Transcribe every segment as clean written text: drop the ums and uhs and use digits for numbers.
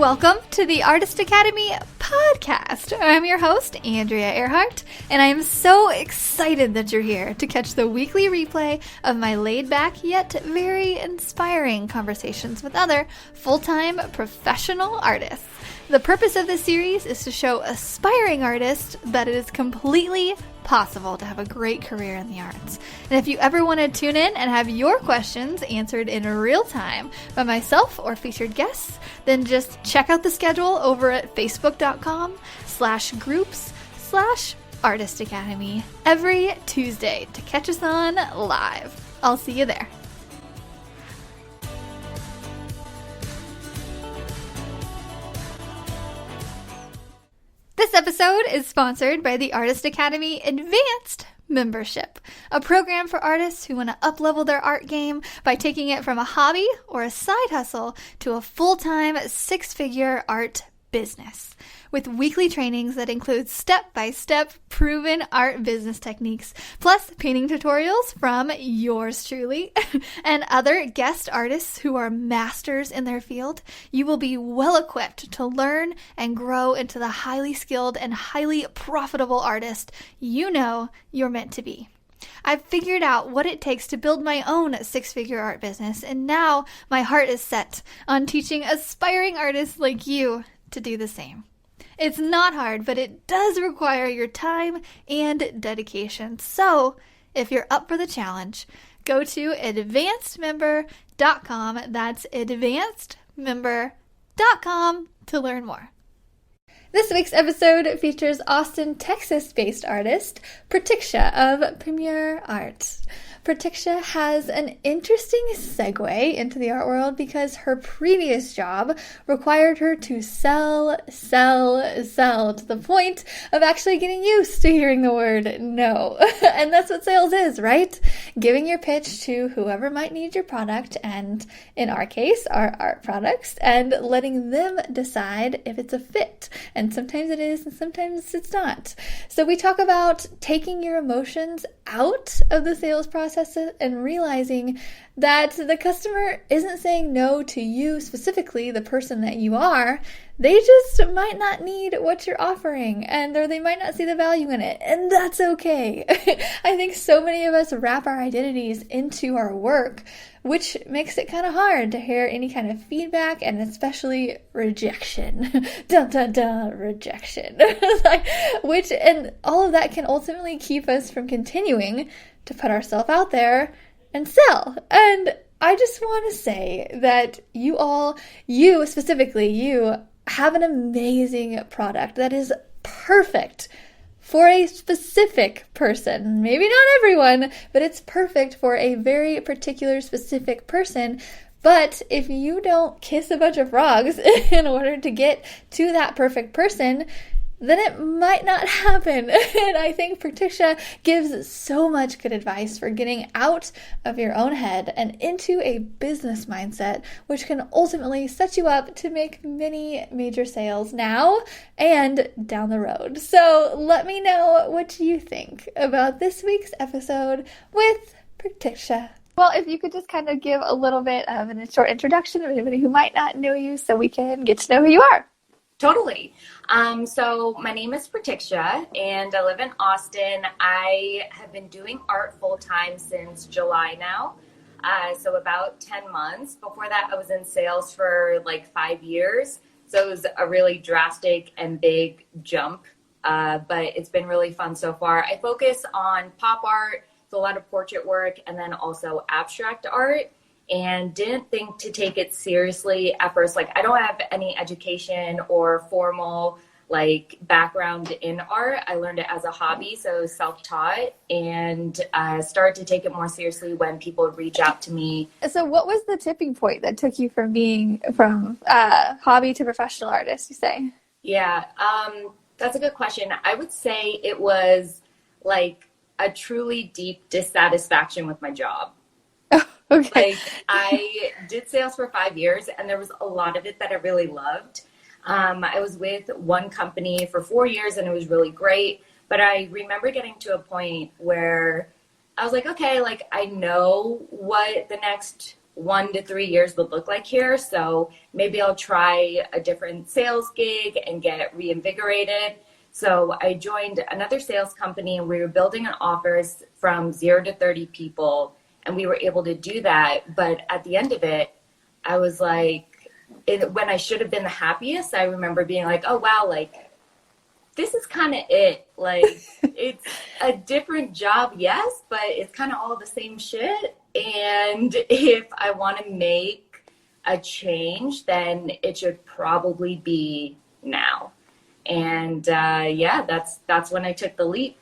Welcome to the Artist Academy podcast. I'm your host, Andrea Earhart, and I am so excited that you're here to catch the weekly replay of my laid-back yet very inspiring conversations with other full-time professional artists. The purpose of this series is to show aspiring artists that it is completely possible to have a great career in the arts. And if you ever want to tune in and have your questions answered in real time by myself or featured guests, then just check out the schedule over at facebook.com/groups/Artist Academy every Tuesday to catch us on live. I'll see you there. This episode is sponsored by the Artist Academy Advanced Membership, a program for artists who want to up-level their art game by taking it from a hobby or a side hustle to a full-time six-figure art business. With weekly trainings that include step-by-step proven art business techniques, plus painting tutorials from yours truly and other guest artists who are masters in their field, you will be well equipped to learn and grow into the highly skilled and highly profitable artist you know you're meant to be. I've figured out what it takes to build my own six-figure art business, and now my heart is set on teaching aspiring artists like you to do the same. It's not hard, but it does require your time and dedication. So, if you're up for the challenge, go to advancedmember.com. That's advancedmember.com to learn more. This week's episode features Austin, Texas-based artist Pratiksha of PMuirArt. Pratiksha has an interesting segue into the art world because her previous job required her to sell to the point of actually getting used to hearing the word no. And that's what sales is, right? Giving your pitch to whoever might need your product, and in our case, our art products, and letting them decide if it's a fit. And sometimes it is, and sometimes it's not. So we talk about taking your emotions out of the sales process and realizing that the customer isn't saying no to you specifically, the person that you are. They just might not need what you're offering, or they might not see the value in it, and that's okay. I think so many of us wrap our identities into our work, which makes it kind of hard to hear any kind of feedback, and especially rejection. Dun dun dun, rejection. And all of that can ultimately keep us from continuing to put ourselves out there and sell. And I just want to say that you have an amazing product that is perfect for a specific person. Maybe not everyone, but it's perfect for a very particular specific person. But if you don't kiss a bunch of frogs in order to get to that perfect person, then it might not happen. And I think Pratiksha gives so much good advice for getting out of your own head and into a business mindset, which can ultimately set you up to make many major sales now and down the road. So let me know what you think about this week's episode with Pratiksha. Well, if you could just kind of give a little bit of a short introduction of anybody who might not know you so we can get to know who you are. Totally. So my name is Pratiksha, and I live in Austin. I have been doing art full-time since July now, so about 10 months. Before that, I was in sales for like 5 years, so it was a really drastic and big jump, but it's been really fun so far. I focus on pop art, so a lot of portrait work, and then also abstract art. And didn't think to take it seriously at first. Like, I don't have any education or formal background in art. I learned it as a hobby, so self-taught, and started to take it more seriously when people would reach out to me. So what was the tipping point that took you from being hobby to professional artist, you say? Yeah, that's a good question. I would say it was like a truly deep dissatisfaction with my job. Okay. I did sales for 5 years, and there was a lot of it that I really loved. I was with one company for 4 years, and it was really great. But I remember getting to a point where I was like, okay, I know what the next 1 to 3 years would look like here. So maybe I'll try a different sales gig and get reinvigorated. So I joined another sales company, and we were building an office from 0 to 30 people, and we were able to do that. But at the end of it, I was like, when I should have been the happiest, I remember being like, oh, wow, like, this is kind of it. Like, it's a different job, yes, but it's kind of all the same shit. And if I want to make a change, then it should probably be now. And yeah, that's when I took the leap.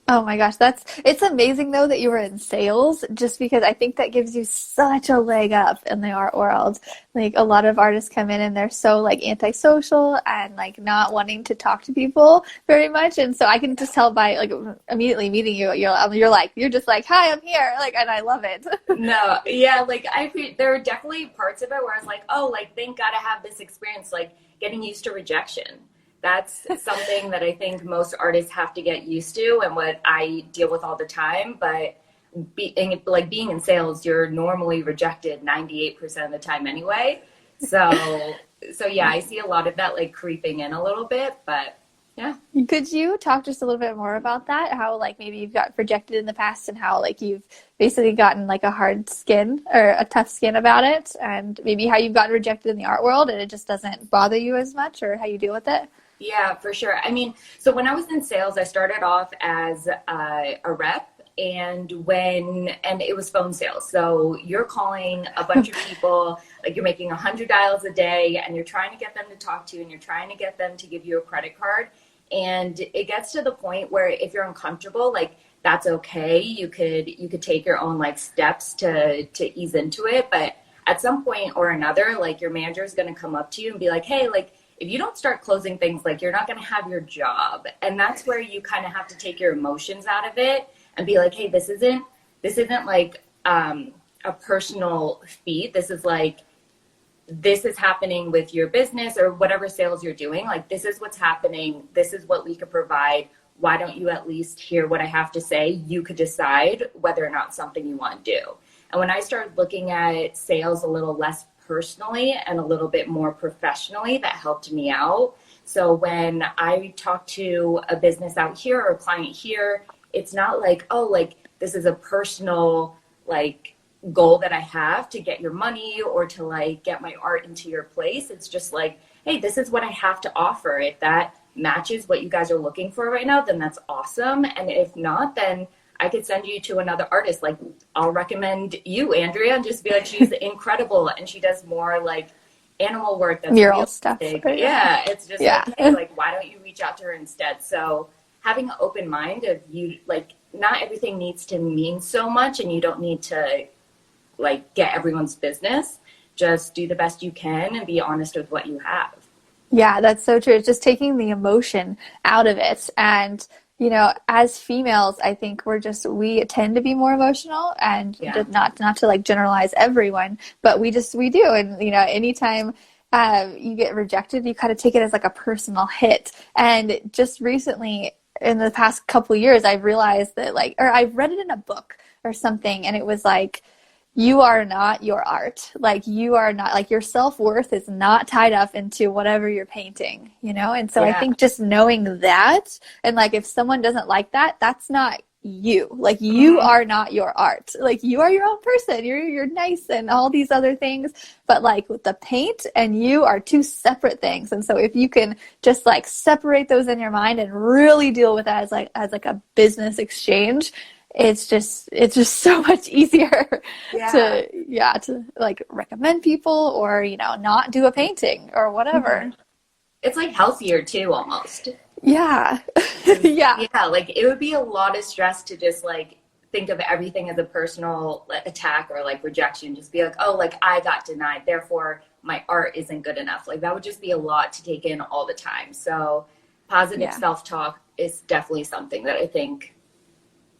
Oh my gosh, it's amazing though that you were in sales, just because I think that gives you such a leg up in the art world. Like a lot of artists come in and they're so like antisocial and like not wanting to talk to people very much. And so I can just tell by like immediately meeting you, you're just like, hi, I'm here. Like, and I love it. No, yeah, like there are definitely parts of it where I was like, oh, like thank God I have this experience, like getting used to rejection. That's something that I think most artists have to get used to, and what I deal with all the time. But being in sales, you're normally rejected 98% of the time anyway. So yeah, I see a lot of that like creeping in a little bit, but yeah. Could you talk just a little bit more about that? How like maybe you've got rejected in the past and how like you've basically gotten like a hard skin or a tough skin about it, and maybe how you've gotten rejected in the art world and it just doesn't bother you as much, or how you deal with it? Yeah, for sure. I mean, so when I was in sales, I started off as a rep, and it was phone sales. So you're calling a bunch of people, like you're making 100 dials a day, and you're trying to get them to talk to you, and you're trying to get them to give you a credit card. And it gets to the point where if you're uncomfortable, like that's okay. You could take your own like steps to ease into it. But at some point or another, like your manager is going to come up to you and be like, hey, like, if you don't start closing things, like you're not going to have your job. And that's where you kind of have to take your emotions out of it and be like, hey, this isn't like a personal feat. This is like, this is happening with your business or whatever sales you're doing. Like, this is what's happening. This is what we could provide. Why don't you at least hear what I have to say? You could decide whether or not something you want to do. And when I started looking at sales a little less personally and a little bit more professionally, that helped me out. So when I talk to a business out here or a client here, it's not like, oh, like this is a personal like goal that I have to get your money or to like get my art into your place. It's just like, hey, this is what I have to offer. If that matches what you guys are looking for right now, then that's awesome. And if not, then I could send you to another artist. Like I'll recommend you, Andrea, and just be like, she's incredible. And she does more like animal work. That's mural stuff. Yeah. It's just like, hey, like, why don't you reach out to her instead? So having an open mind of you, like not everything needs to mean so much, and you don't need to like get everyone's business. Just do the best you can and be honest with what you have. Yeah, that's so true. It's just taking the emotion out of it. And you know, as females, I think we tend to be more emotional, and not to like generalize everyone, but we do. And, you know, anytime you get rejected, you kind of take it as like a personal hit. And just recently in the past couple of years, I've realized that or I've read it in a book or something, and it was like, you are not your art. Like you are not, like your self-worth is not tied up into whatever you're painting, you know? And so I think just knowing that, and like if someone doesn't like that, that's not you. Like you are not your art. Like you are your own person. You're nice and all these other things. But like with the paint and you are two separate things. And so if you can just like separate those in your mind and really deal with that as like a business exchange, it's just so much easier to like recommend people or, you know, not do a painting or whatever. It's like healthier too, almost. Yeah. Yeah. Like it would be a lot of stress to just like think of everything as a personal attack or like rejection. Just be like, oh, like I got denied, therefore my art isn't good enough. Like that would just be a lot to take in all the time. So positive self-talk is definitely something that I think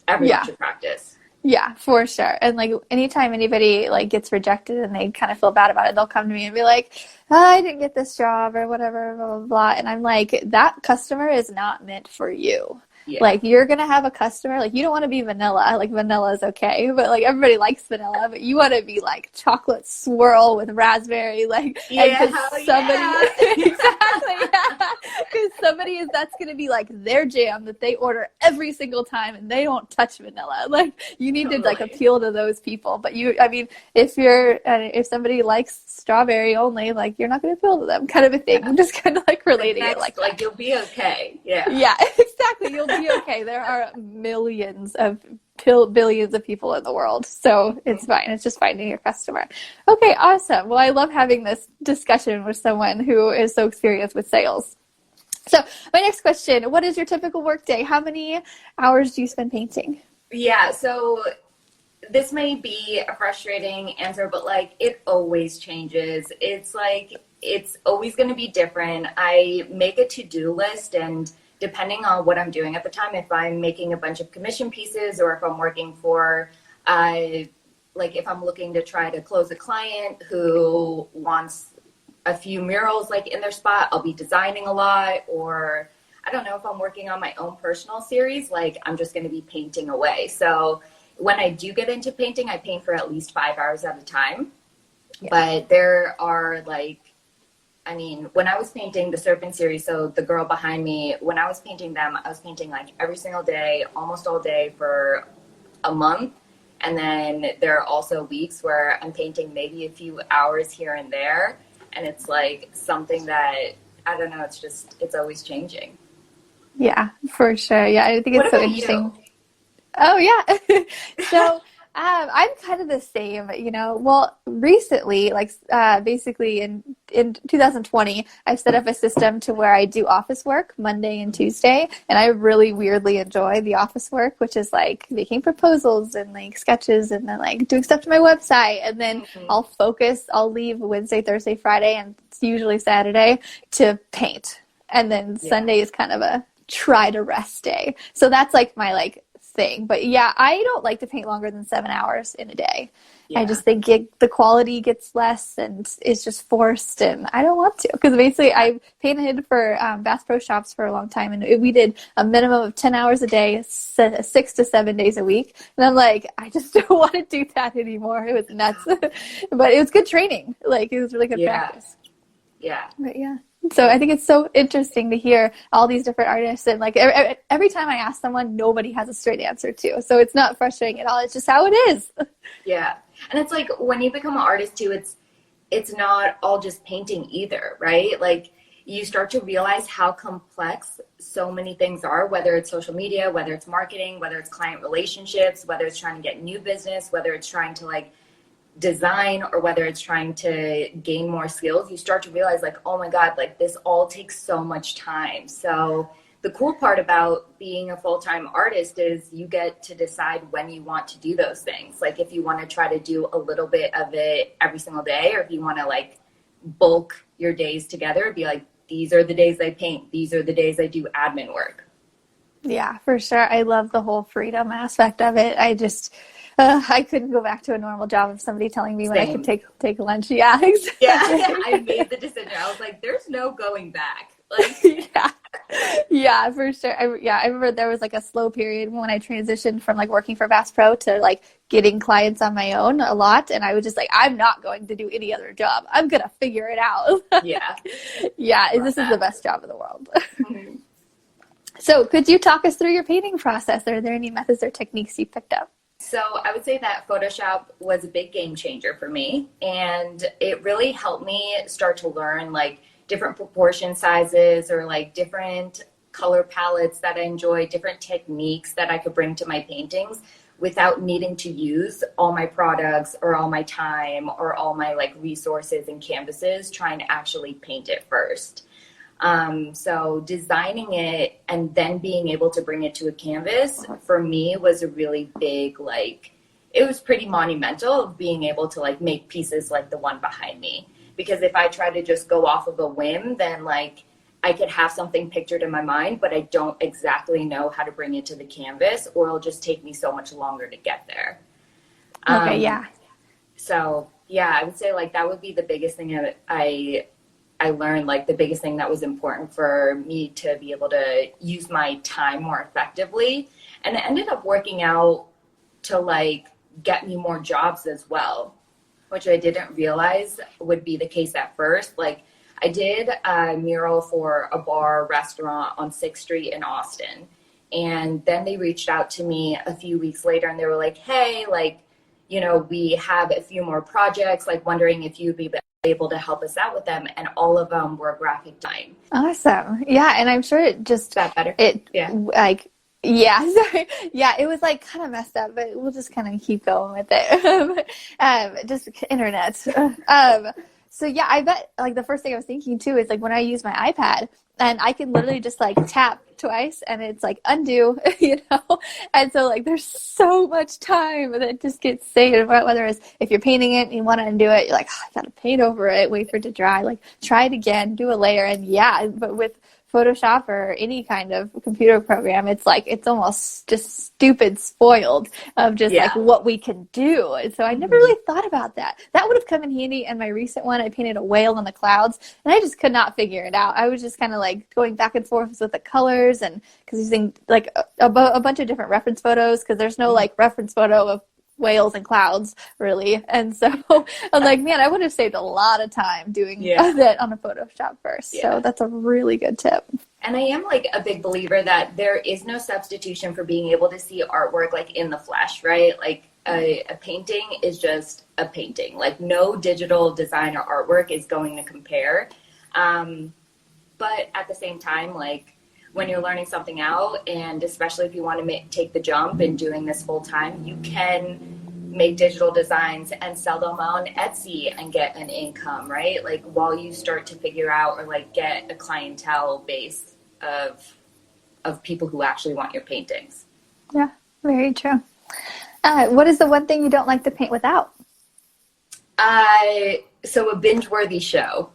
everyone should practice. Yeah, for sure. And like anytime anybody like gets rejected and they kind of feel bad about it, they'll come to me and be like, oh, I didn't get this job or whatever, blah, blah, blah. And I'm like, that customer is not meant for you. Yeah. Like, you're going to have a customer, like, you don't want to be vanilla. Like, vanilla is okay, but like, everybody likes vanilla, but you want to be like chocolate swirl with raspberry, like, Yeah, and hell because somebody, yeah. exactly, yeah, because somebody is, that's going to be like their jam that they order every single time and they don't touch vanilla. Like, you need to like Totally. appeal to those people. But you, I mean, if somebody likes strawberry only, like, you're not going to appeal to them, kind of a thing. Yeah. I'm just kind of like relating it Next, like like that. you'll be okay. Yeah. Yeah, exactly. You'll be okay. There are billions of people in the world, so it's fine. It's just finding your customer. Okay, awesome. Well, I love having this discussion with someone who is so experienced with sales. So my next question, what is your typical workday? How many hours do you spend painting? Yeah, so this may be a frustrating answer, but like it always changes. It's like it's always going to be different. I make a to-do list, and depending on what I'm doing at the time, if I'm making a bunch of commission pieces or if I'm working for like if I'm looking to try to close a client who wants a few murals like in their spot, I'll be designing a lot. Or I don't know, if I'm working on my own personal series, like I'm just going to be painting away. So when I do get into painting, I paint for at least 5 hours at a time. Yeah. But there are like, I mean, when I was painting the Serpent series, so the girl behind me, when I was painting them, I was painting like every single day, almost all day for a month. And then there are also weeks where I'm painting maybe a few hours here and there. And it's like something that, I don't know, it's always changing. Yeah, for sure. Yeah, I think it's so interesting. You? Oh, yeah. So I'm kind of the same, well, recently, like basically in 2020, I've set up a system to where I do office work Monday and Tuesday. And I really weirdly enjoy the office work, which is like making proposals and like sketches and then like doing stuff to my website. And then I'll leave Wednesday, Thursday, Friday, and it's usually Saturday to paint. And then Sunday is kind of a try to rest day. So that's like my like thing. But yeah, I don't like to paint longer than 7 hours in a day. Yeah. I just think the quality gets less and it's just forced, and I don't want to, because basically I painted for Bass Pro Shops for a long time, and we did a minimum of 10 hours a day, 6 to 7 days a week, and I'm like, I just don't want to do that anymore. It was nuts. But it was good training. Like, it was really good practice. Yeah. But yeah. So I think it's so interesting to hear all these different artists, and like every time I ask someone, nobody has a straight answer too. So it's not frustrating at all. It's just how it is. Yeah. And it's like when you become an artist too, it's not all just painting either, right? Like you start to realize how complex so many things are, whether it's social media, whether it's marketing, whether it's client relationships, whether it's trying to get new business, whether it's trying to like design, or whether it's trying to gain more skills. You start to realize like, oh my God, like this all takes so much time. So the cool part about being a full-time artist is you get to decide when you want to do those things. Like if you want to try to do a little bit of it every single day, or if you want to like bulk your days together, be like, these are the days I paint, these are the days I do admin work. Yeah, for sure. I love the whole freedom aspect of it. I couldn't go back to a normal job of somebody telling me when I could take lunch. Yeah, exactly. Yeah, I made the decision. I was like, there's no going back. Like, yeah, for sure. I remember there was like a slow period when I transitioned from like working for Bass Pro to like getting clients on my own a lot. And I was just like, I'm not going to do any other job. I'm going to figure it out. Yeah. Yeah, this is the best job in the world. Mm-hmm. So could you talk us through your painting process? Are there any methods or techniques you picked up? So I would say that Photoshop was a big game changer for me, and it really helped me start to learn like different proportion sizes, or like different color palettes that I enjoy, different techniques that I could bring to my paintings without needing to use all my products or all my time or all my like resources and canvases trying to actually paint it first. So designing it and then being able to bring it to a canvas for me was a really big, like, it was pretty monumental being able to like make pieces like the one behind me. Because if I try to just go off of a whim, then like I could have something pictured in my mind, but I don't exactly know how to bring it to the canvas, or it'll just take me so much longer to get there. Okay, yeah. So yeah, I would say like that would be the biggest thing that I I learned like the biggest thing that was important for me to be able to use my time more effectively. And it ended up working out to like get me more jobs as well, which I didn't realize would be the case at first. Like I did a mural for a bar restaurant on 6th Street in Austin. And then they reached out to me a few weeks later and they were like, hey, like, you know, we have a few more projects, like wondering if you'd be able to help us out with them. And all of them were graphic design. Awesome. Yeah. And I'm sure it just, Is that better? Yeah. Sorry. Yeah. It was like kind of messed up, but we'll just kind of keep going with it. Just internet. So yeah, I bet like the first thing I was thinking too is like when I use my iPad and I can literally just like tap twice and it's like undo, you know? And so like there's so much time that just gets saved, whether it's if you're painting it and you want to undo it, you're like, oh, I got to paint over it, wait for it to dry, like try it again, do a layer. And yeah, but with Photoshop or any kind of computer program, it's like it's almost just stupid spoiled of just like what we can do. And so I never really thought about that. That would have come in handy in my recent one. I painted a whale in the clouds and I just could not figure it out. I was just kind of like going back and forth with the colors and because using like a bunch of different reference photos because there's no like reference photo of whales and clouds really. And so I'm like, man, I would have saved a lot of time doing that on a Photoshop first. So that's a really good tip. And I am like a big believer that there is no substitution for being able to see artwork like in the flesh, right? Like a painting is just a painting. Like no digital design or artwork is going to compare. But at the same time, like when you're learning something out, and especially if you want to take the jump and doing this full time, you can make digital designs and sell them on Etsy and get an income, right? Like while you start to figure out or like get a clientele base of people who actually want your paintings. Yeah, very true. What is the one thing you don't like to paint without? So a binge-worthy show.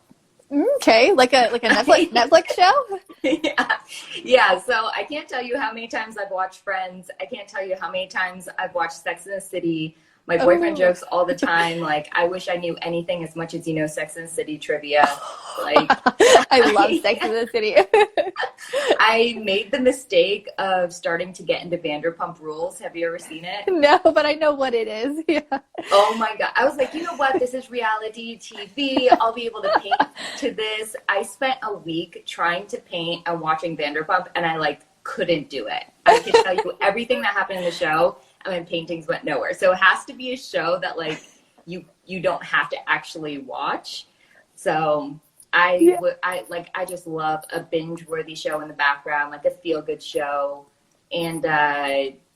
Okay, like a Netflix show? Yeah, so I can't tell you how many times I've watched Friends. I can't tell you how many times I've watched Sex and the City. My boyfriend jokes all the time, like, I wish I knew anything as much as you know Sex and the City trivia. Like, I love Sex and the City. I made the mistake of starting to get into Vanderpump Rules. Have you ever seen it? No, but I know what it is. Yeah. Oh my God. I was like, you know what? This is reality TV. I'll be able to paint to this. I spent a week trying to paint and watching Vanderpump, and I like couldn't do it. I could tell you everything that happened in the show, and my paintings went nowhere. So it has to be a show that like you don't have to actually watch. So I just love a binge-worthy show in the background, like a feel-good show. And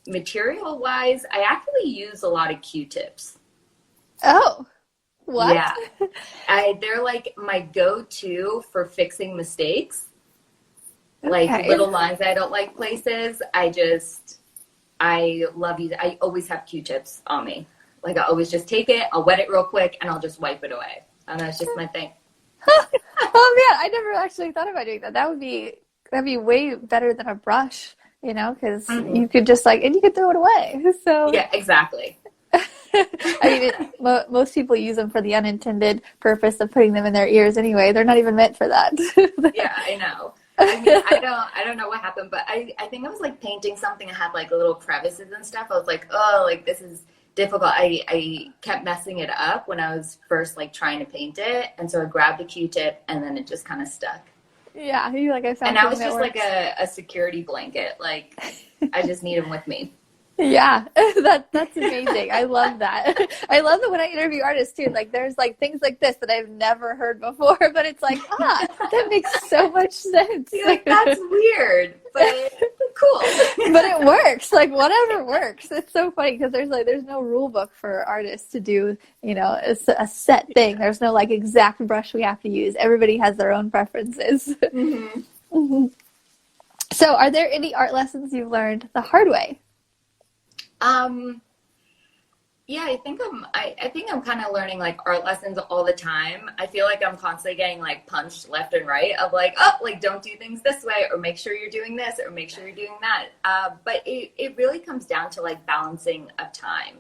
material-wise, I actually use a lot of Q-tips. Oh, what? Yeah, they're like my go-to for fixing mistakes. Like little lines that I don't like places. I love you. I always have Q-tips on me. Like I always just take it, I'll wet it real quick, and I'll just wipe it away. And that's just my thing. Oh man, I never actually thought about doing that. That'd be way better than a brush, you know, because you could just and you could throw it away. So yeah, exactly. I mean, most people use them for the unintended purpose of putting them in their ears anyway. They're not even meant for that. Yeah, I know. I mean, I don't know what happened, but I think I was like painting something that had like little crevices and stuff. I was like, oh, like this is difficult. I kept messing it up when I was first like trying to paint it, and so I grabbed a Q-tip and then it just kind of stuck. Yeah, you I found. And I was just like a security blanket. Like I just need them with me. Yeah, that's amazing. I love that. I love that when I interview artists too, like there's like things like this that I've never heard before, but it's like, that makes so much sense. You're like, that's weird, but cool. But it works. Like whatever works. It's so funny because there's no rule book for artists to do, you know, a set thing. There's no like exact brush we have to use. Everybody has their own preferences. Mm-hmm. Mm-hmm. So are there any art lessons you've learned the hard way? Yeah, I think I'm kind of learning like art lessons all the time. I feel like I'm constantly getting like punched left and right of like, oh, like don't do things this way, or make sure you're doing this, or make sure you're doing that. But it really comes down to like balancing of time.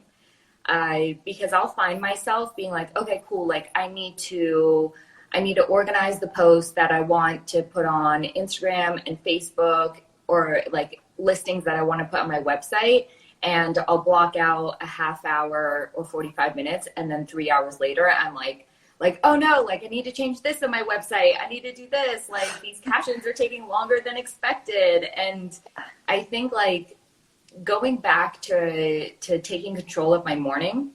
Because I'll find myself being like, okay, cool. Like I need to I need to organize the posts that I want to put on Instagram and Facebook, or like listings that I want to put on my website. And I'll block out a half hour or 45 minutes. And then 3 hours later, I'm like, oh no, like I need to change this on my website. I need to do this. Like these captions are taking longer than expected. And I think like going back to taking control of my morning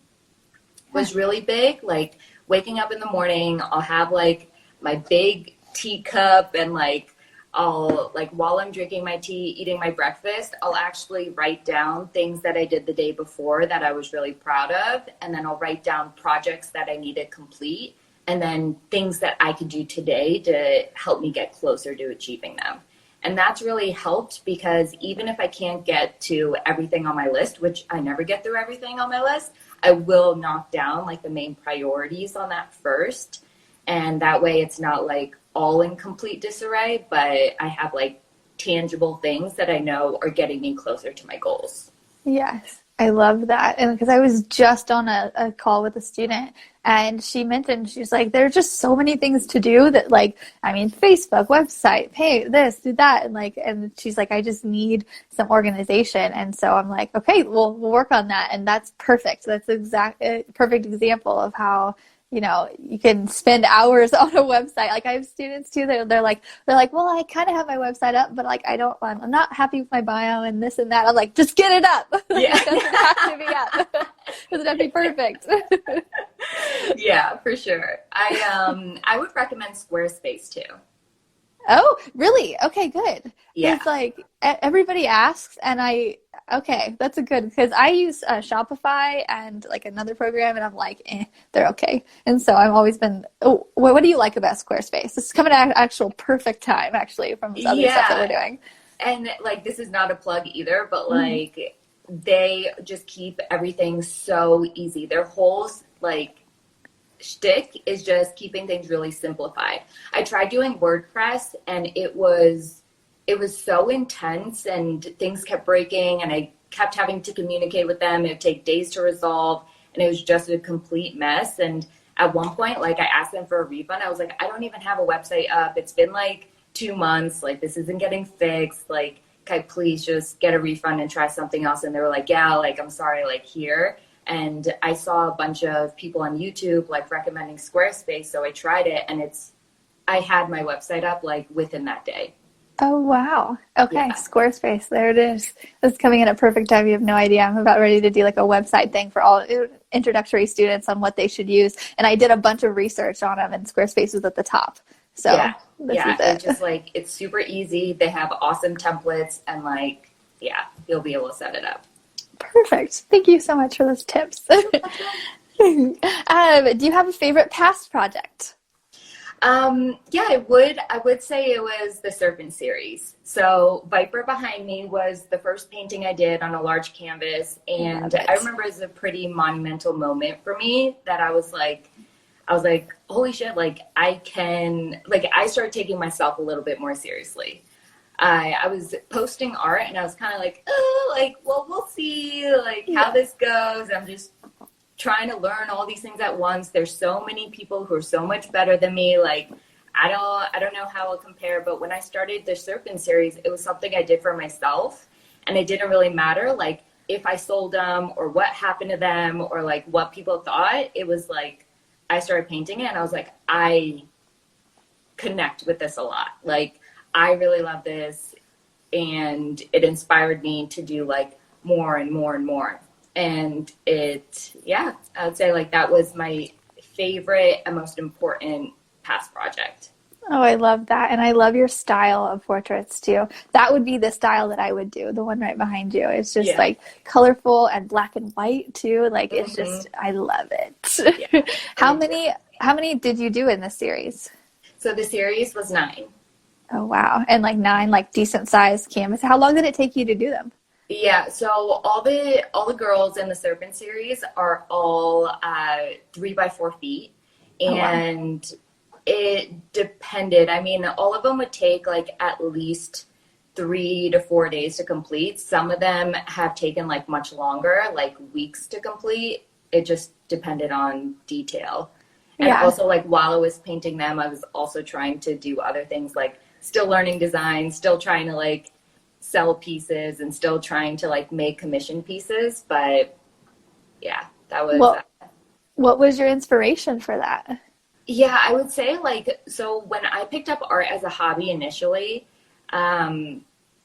was really big. Like waking up in the morning, I'll have like my big teacup, and like I'll like while I'm drinking my tea, eating my breakfast, I'll actually write down things that I did the day before that I was really proud of. And then I'll write down projects that I need to complete, and then things that I could do today to help me get closer to achieving them. And that's really helped, because even if I can't get to everything on my list, which I never get through everything on my list, I will knock down like the main priorities on that first. And that way it's not like all in complete disarray, but I have like tangible things that I know are getting me closer to my goals. Yes, I love that. And because I was just on a call with a student, and she mentioned, she's like, there are just so many things to do that, like, I mean, Facebook, website, pay this, do that. And like, and she's like, I just need some organization. And so I'm like, okay, we'll work on that. And that's perfect. That's a perfect example of how, you know, you can spend hours on a website. Like I have students too, they're like, well, I kind of have my website up, but like, I'm not happy with my bio and this and that. I'm like, just get it up. Yeah. It doesn't have to be up. It doesn't have to be perfect. Yeah, for sure. I would recommend Squarespace too. Oh, really? Okay, good. Yeah. It's like everybody asks, and okay, that's a good, because I use Shopify and like another program, and I'm like, they're okay. And so I've always been, oh, what do you like about Squarespace? This is coming at actual perfect time, actually, from this other stuff that we're doing. And like, this is not a plug either, but like, they just keep everything so easy. Their whole like shtick is just keeping things really simplified. I tried doing WordPress, and it was so intense, and things kept breaking, and I kept having to communicate with them. It would take days to resolve, and it was just a complete mess. And at one point, like I asked them for a refund. I was like, I don't even have a website up. It's been like 2 months. Like this isn't getting fixed. Like, can I please just get a refund and try something else? And they were like, yeah, like, I'm sorry, like here. And I saw a bunch of people on YouTube like recommending Squarespace. So I tried it, and I had my website up like within that day. Oh, wow. Okay. Yeah. Squarespace. There it is. This is coming in at perfect time. You have no idea. I'm about ready to do like a website thing for all introductory students on what they should use. And I did a bunch of research on them, and Squarespace was at the top. So this is it. It's just like, it's super easy. They have awesome templates, and like, yeah, you'll be able to set it up. Perfect. Thank you so much for those tips. Do you have a favorite past project? Yeah, I would say it was the Serpent series. So Viper Behind Me was the first painting I did on a large canvas. And I remember it was a pretty monumental moment for me, that I was like, holy shit, like I started taking myself a little bit more seriously. I was posting art, and I was kind of like, oh, like, well, we'll see like how this goes. I'm just trying to learn all these things at once. There's so many people who are so much better than me. Like, I don't know how I'll compare, but when I started the Serpent series, it was something I did for myself, and it didn't really matter like if I sold them or what happened to them or like what people thought. It was like, I started painting it, and I was like, I connect with this a lot. Like, I really love this, and it inspired me to do like more and more and more. And I would say like that was my favorite and most important past project. Oh, I love that. And I love your style of portraits too. That would be the style that I would do, the one right behind you. It's just like colorful and black and white too. Like it's just, I love it. Yeah. How many did you do in this series? So the series was 9. Oh, wow. And like 9, like decent sized canvas. How long did it take you to do them? Yeah, so all the girls in the Serpent series are all 3x4 feet, and it depended. I mean, all of them would take like at least 3 to 4 days to complete. Some of them have taken like much longer, like weeks to complete. It just depended on detail. And also, like, while I was painting them, I was also trying to do other things, like still learning design, still trying to like sell pieces, and still trying to like make commission pieces. But yeah, that was what was your inspiration for that? Yeah, I would say, like, so when I picked up art as a hobby initially,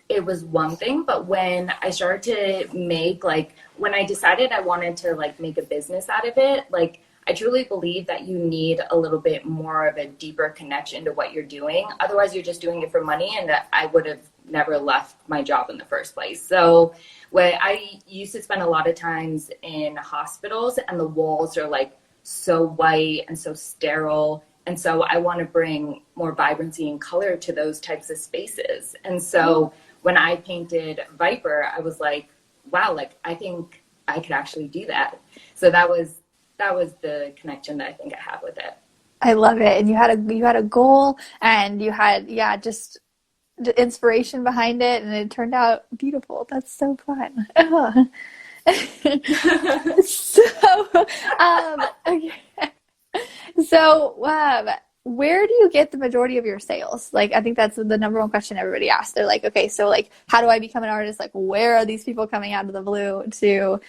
it was one thing, but when I started to make, like, when I decided I wanted to like make a business out of it, like, I truly believe that you need a little bit more of a deeper connection to what you're doing. Otherwise, you're just doing it for money, and I would have never left my job in the first place. So when I used to spend a lot of times in hospitals, and the walls are like so white and so sterile. And so I want to bring more vibrancy and color to those types of spaces. And so when I painted Viper, I was like, wow, like, I think I could actually do that. So that was the connection that I think I have with it. I love it. And you had a goal, and you had, just the inspiration behind it, and it turned out beautiful. That's so fun. Okay. So, where do you get the majority of your sales? Like, I think that's the number one question everybody asks. They're like, okay, so like, how do I become an artist? Like, where are these people coming out of the blue to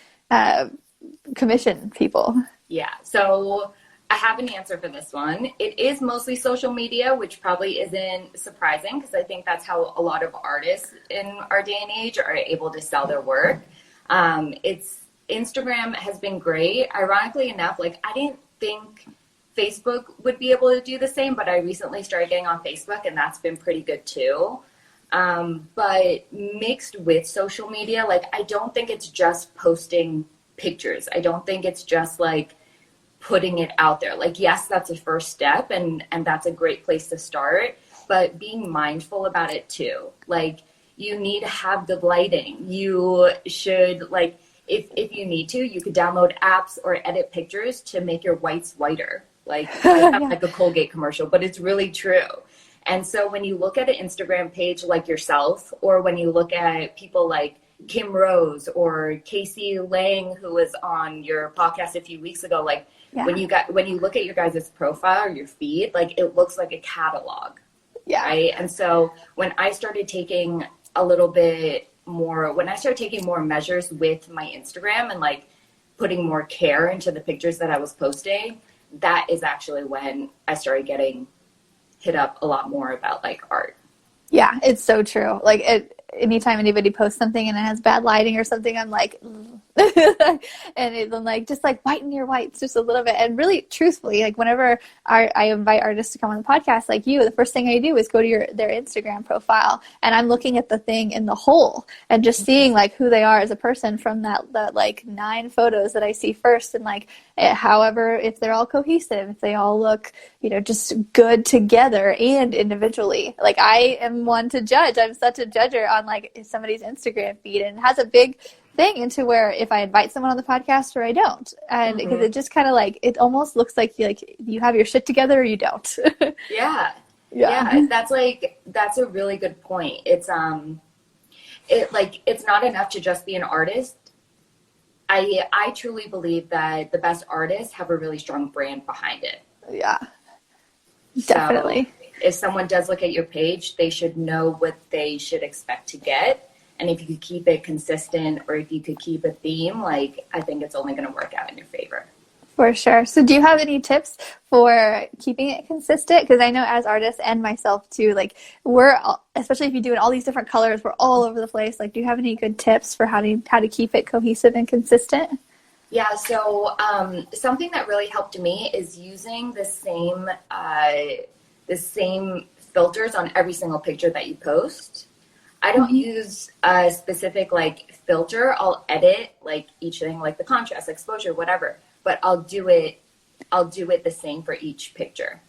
commission people? Yeah. So I have an answer for this one. It is mostly social media, which probably isn't surprising, because I think that's how a lot of artists in our day and age are able to sell their work. Instagram has been great. Ironically enough, like, I didn't think Facebook would be able to do the same, but I recently started getting on Facebook, and that's been pretty good too. But mixed with social media, like, I don't think it's just posting pictures. I don't think it's just like putting it out there. Like, yes, that's a first step, and that's a great place to start, but being mindful about it too. Like, you need to have good lighting. You should, like, if you need to, you could download apps or edit pictures to make your whites whiter. Like, I have like a Colgate commercial, but it's really true. And so when you look at an Instagram page like yourself, or when you look at people like Kim Rose or Casey Lang, who was on your podcast a few weeks ago, like, when you look at your guys' profile or your feed, like, it looks like a catalog. Yeah. Right. And so when I started taking more measures with my Instagram, and like putting more care into the pictures that I was posting, that is actually when I started getting hit up a lot more about like art. Yeah, it's so true. Like, anytime anybody posts something and it has bad lighting or something, I'm like, and I'm like, just like whiten your whites just a little bit. And really, truthfully, like, whenever I invite artists to come on the podcast, like you, the first thing I do is go to their Instagram profile, and I'm looking at the thing in the whole, and just seeing like who they are as a person from that like 9 photos that I see first, and like, however, if they're all cohesive, if they all look, just good together and individually. Like, I am one to judge. I'm such a judger on like somebody's Instagram feed, and it has a big thing into where if I invite someone on the podcast or I don't, and because it just kind of like, it almost looks like you have your shit together or you don't. Yeah. That's a really good point. It's it's not enough to just be an artist. I truly believe that the best artists have a really strong brand behind it. Yeah, definitely. So if someone does look at your page, they should know what they should expect to get. And if you could keep it consistent, or if you could keep a theme, like, I think it's only going to work out in your favor. For sure. So do you have any tips for keeping it consistent? Because I know as artists, and myself too, like, especially if you do it all these different colors, we're all over the place. Like, do you have any good tips for how to keep it cohesive and consistent? Yeah. So something that really helped me is using the same filters on every single picture that you post. I don't use a specific like filter. I'll edit like each thing, like the contrast, exposure, whatever, but I'll do it the same for each picture.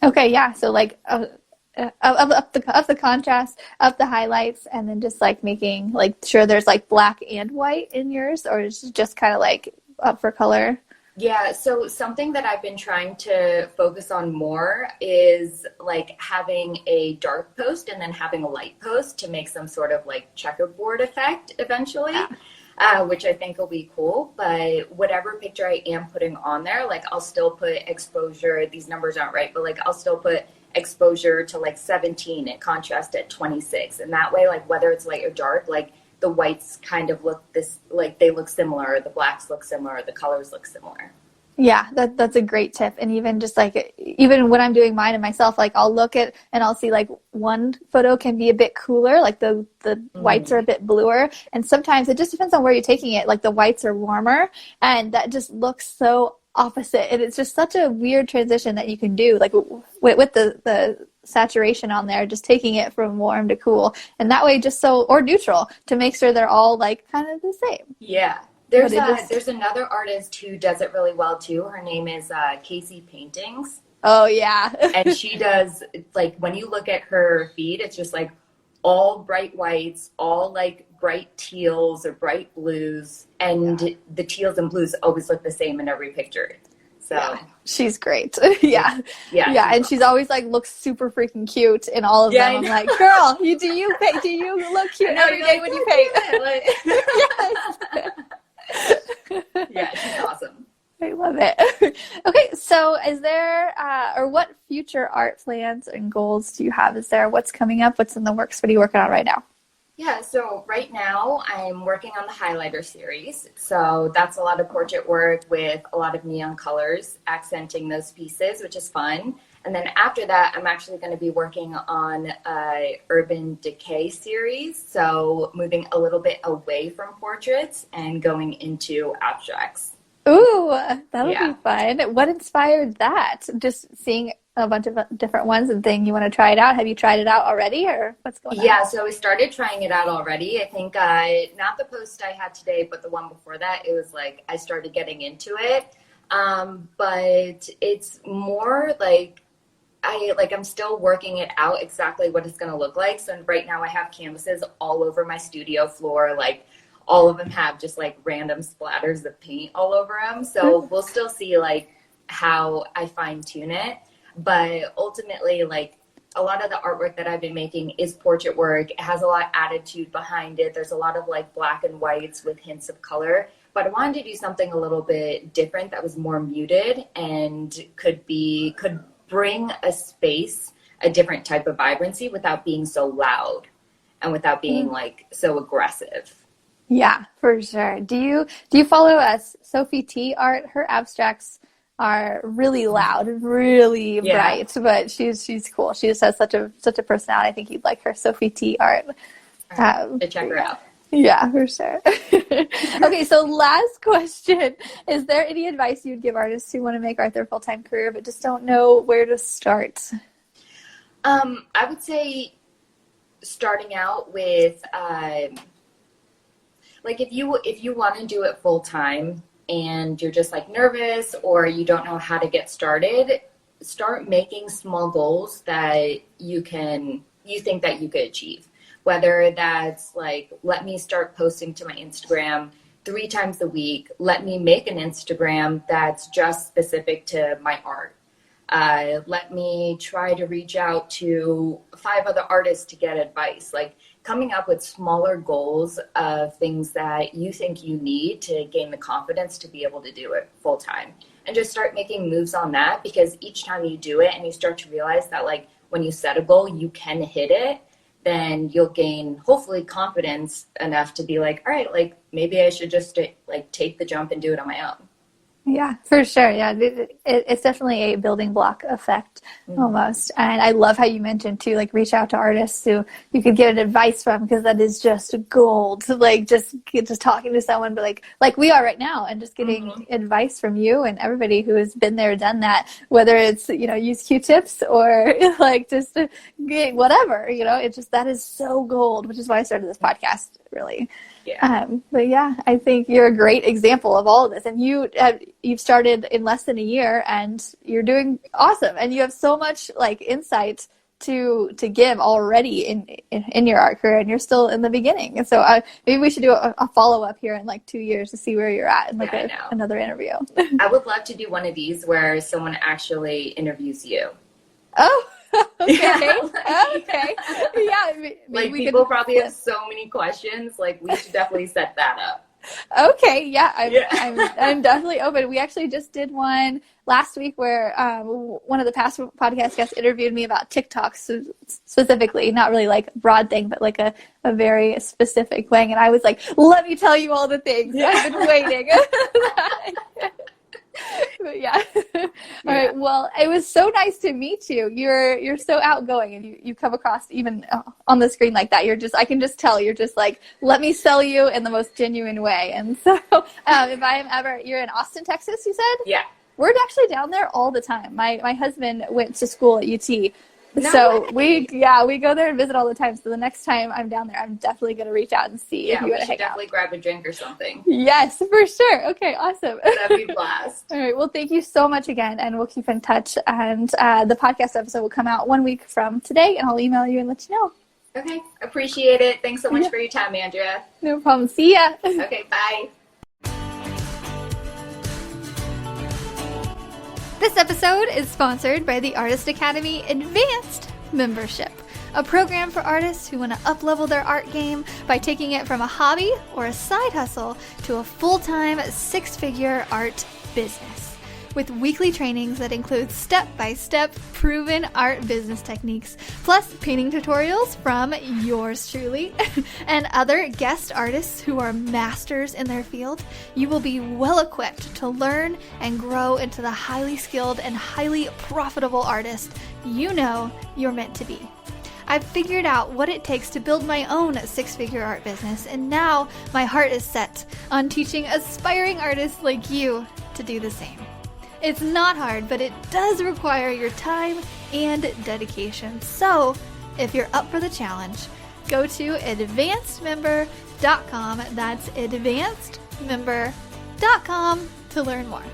Okay. Yeah. So like up the contrast, up the highlights, and then just like making like sure there's like black and white in yours, or is it just kind of like up for color? Yeah, so something that I've been trying to focus on more is like having a dark post and then having a light post to make some sort of like checkerboard effect eventually. Yeah. which I think will be cool. But whatever picture I am putting on there, like I'll still put exposure. These numbers aren't right, but like I'll still put exposure to like 17 and contrast at 26. And that way, like whether it's light or dark, like the whites kind of look like they look similar, the blacks look similar, the colors look similar. Yeah, that's a great tip. And even just like, even when I'm doing mine and myself, like I'll look at and I'll see like one photo can be a bit cooler, like the whites are a bit bluer. And sometimes it just depends on where you're taking it. Like the whites are warmer and that just looks so opposite. And it's just such a weird transition that you can do, like with the saturation on there, just taking it from warm to cool. And that way or neutral to make sure they're all like kind of the same. Yeah. There's another artist who does it really well too. Her name is Casey Paintings. Oh yeah. And she does, like, when you look at her feed, it's just like all bright whites, all like bright teals or bright blues, and the teals and blues always look the same in every picture. So she's great. Yeah. And she's always like looks super freaking cute in all of them. I'm like, girl, do you look cute every day when you paint? Yes. Yeah, she's awesome. I love it. Okay, so is there, or what future art plans and goals do you have? What's coming up? What's in the works? What are you working on right now? Yeah, so right now I'm working on the highlighter series. So that's a lot of portrait work with a lot of neon colors, accenting those pieces, which is fun. And then after that, I'm actually going to be working on a urban decay series. So moving a little bit away from portraits and going into abstracts. Ooh, that'll be fun. What inspired that? Just seeing a bunch of different ones and saying you want to try it out. Have you tried it out already or what's going on? Yeah, so we started trying it out already. I think not the post I had today, but the one before that, it was like I started getting into it. But it's more like I'm still working it out exactly what it's going to look like. So right now I have canvases all over my studio floor. Like all of them have just like random splatters of paint all over them. So we'll still see like how I fine tune it. But ultimately, like a lot of the artwork that I've been making is portrait work. It has a lot of attitude behind it. There's a lot of like black and whites with hints of color. But I wanted to do something a little bit different that was more muted and could bring a space, a different type of vibrancy without being so loud and without being like so aggressive. Yeah, for sure. Do you follow Sophie T art? Her abstracts are really loud, really bright, but she's cool. She just has such a personality. I think you'd like her Sophie T art. To check her out. Yeah, for sure. Okay, so last question. Is there any advice you'd give artists who want to make art their full-time career but just don't know where to start? I would say starting out with like if you want to do it full-time and you're just like nervous or you don't know how to get started, start making small goals that you think that you could achieve. Whether that's like, let me start posting to my Instagram 3 times a week. Let me make an Instagram that's just specific to my art. Let me try to reach out to 5 other artists to get advice. Like coming up with smaller goals of things that you think you need to gain the confidence to be able to do it full time. And just start making moves on that, because each time you do it and you start to realize that like when you set a goal, you can hit it, then you'll gain hopefully confidence enough to be like, all right, like maybe I should just like take the jump and do it on my own. Yeah, for sure. Yeah, it's definitely a building block effect almost. And I love how you mentioned too, like reach out to artists who you could get advice from, because that is just gold. Like just talking to someone, but like we are right now, and just getting advice from you and everybody who has been there, done that. Whether it's use Q-tips or like just whatever, it's just that is so gold. Which is why I started this podcast, really. Yeah. But yeah, I think you're a great example of all of this, and you've started in less than a year, and you're doing awesome, and you have so much like insight to give already in your art career, and you're still in the beginning. And so maybe we should do a follow up here in like 2 years to see where you're at, and like another interview. I would love to do one of these where someone actually interviews you. Oh. Okay. Yeah, Okay. Yeah. Like people probably have so many questions. Like we should definitely set that up. Okay, yeah, I'm definitely open. We actually just did one last week where one of the past podcast guests interviewed me about TikTok specifically, not really like broad thing, but like a very specific thing. And I was like, let me tell you all the things. Yeah. I've been waiting. But yeah. All right. Well, it was so nice to meet you. You're so outgoing, and you come across even on the screen like that. I can just tell you're just like, let me sell you in the most genuine way. And so if I am ever, you're in Austin, Texas, you said? Yeah. We're actually down there all the time. My husband went to school at UT. No so way. we go there and visit all the time. So the next time I'm down there, I'm definitely going to reach out and see if you want to hang out. Definitely grab a drink or something. Yes, for sure. Okay, awesome. That'd be a blast. All right. Well, thank you so much again, and we'll keep in touch. And the podcast episode will come out 1 week from today, and I'll email you and let you know. Okay. Appreciate it. Thanks so much for your time, Andrea. No problem. See ya. Okay, bye. This episode is sponsored by the Artist Academy Advanced Membership, a program for artists who want to up-level their art game by taking it from a hobby or a side hustle to a full-time six-figure art business. With weekly trainings that include step-by-step proven art business techniques, plus painting tutorials from yours truly and other guest artists who are masters in their field, you will be well equipped to learn and grow into the highly skilled and highly profitable artist you know you're meant to be. I've figured out what it takes to build my own six-figure art business, and now my heart is set on teaching aspiring artists like you to do the same. It's not hard, but it does require your time and dedication. So, if you're up for the challenge, go to advancedmember.com. That's advancedmember.com to learn more.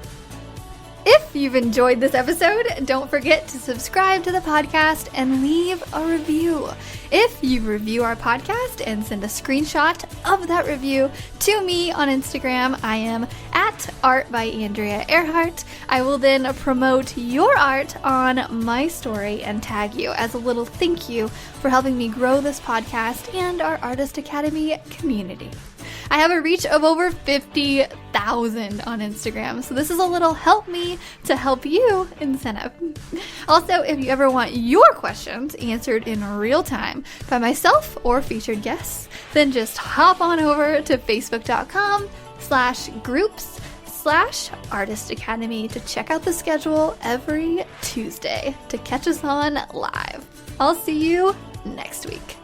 If you've enjoyed this episode, don't forget to subscribe to the podcast and leave a review. If you review our podcast and send a screenshot of that review to me on Instagram, I am at Art by Andrea Earhart. I will then promote your art on my story and tag you as a little thank you for helping me grow this podcast and our Artist Academy community. I have a reach of over 50,000 on Instagram, so this is a little help me to help you incentive. Also, if you ever want your questions answered in real time by myself or featured guests, then just hop on over to facebook.com/groups/Artist Academy to check out the schedule every Tuesday to catch us on live. I'll see you next week.